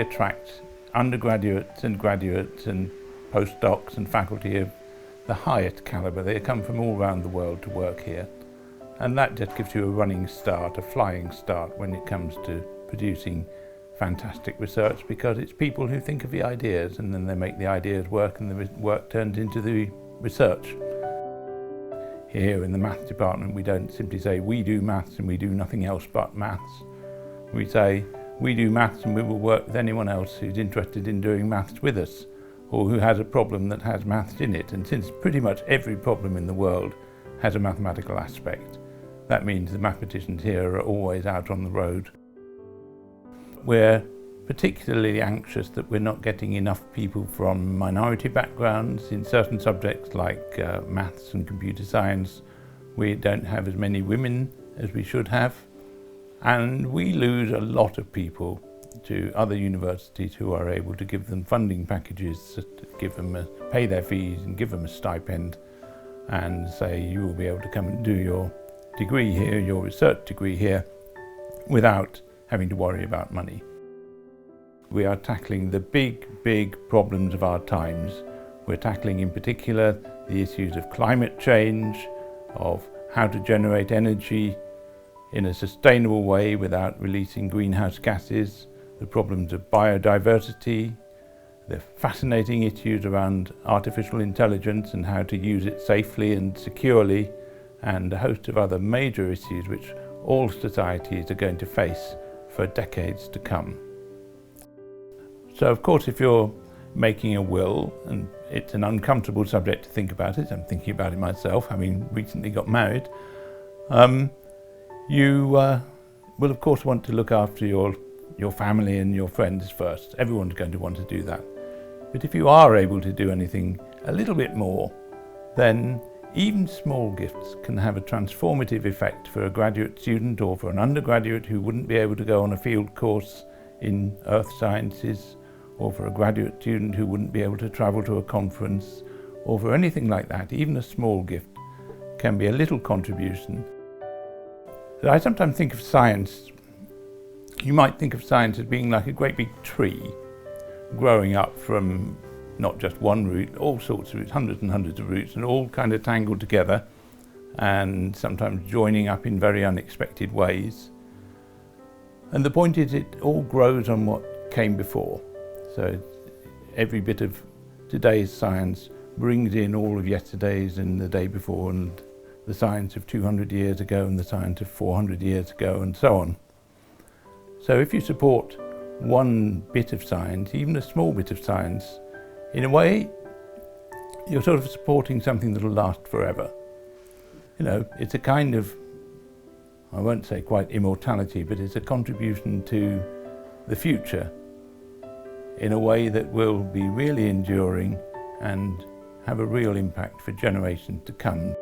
attract undergraduates and graduates and postdocs and faculty of the highest calibre. They come from all around the world to work here. And that just gives you a running start, a flying start when it comes to producing fantastic research, because it's people who think of the ideas and then they make the ideas work and the work turns into the research. Here in the maths department, we don't simply say we do maths and we do nothing else but maths. We say we do maths and we will work with anyone else who's interested in doing maths with us, or who has a problem that has maths in it. And since pretty much every problem in the world has a mathematical aspect, that means the mathematicians here are always out on the road. We're particularly anxious that we're not getting enough people from minority backgrounds in certain subjects like maths and computer science. We don't have as many women as we should have, and we lose a lot of people to other universities who are able to give them funding packages, to give them pay their fees and give them a stipend and say you will be able to come and do your degree here, your research degree here, without having to worry about money. We are tackling the big problems of our times. We're tackling in particular the issues of climate change, of how to generate energy in a sustainable way without releasing greenhouse gases, the problems of biodiversity, the fascinating issues around artificial intelligence and how to use it safely and securely, and a host of other major issues which all societies are going to face for decades to come. So of course, if you're making a will, and it's an uncomfortable subject to think about it, I'm thinking about it myself, having recently got married, you will of course want to look after your family and your friends first. Everyone's going to want to do that. But if you are able to do anything a little bit more, then even small gifts can have a transformative effect for a graduate student or for an undergraduate who wouldn't be able to go on a field course in earth sciences, or for a graduate student who wouldn't be able to travel to a conference, or for anything like that. Even a small gift can be a little contribution. So I sometimes think of science, you might think of science as being like a great big tree growing up from not just one root, all sorts of roots, hundreds and hundreds of roots, and all kind of tangled together and sometimes joining up in very unexpected ways. And the point is, it all grows on what came before. So every bit of today's science brings in all of yesterday's and the day before, and the science of 200 years ago and the science of 400 years ago, and so on. So if you support one bit of science, even a small bit of science, in a way, you're sort of supporting something that will last forever. You know, it's a kind of, I won't say quite immortality, but it's a contribution to the future in a way that will be really enduring and have a real impact for generations to come.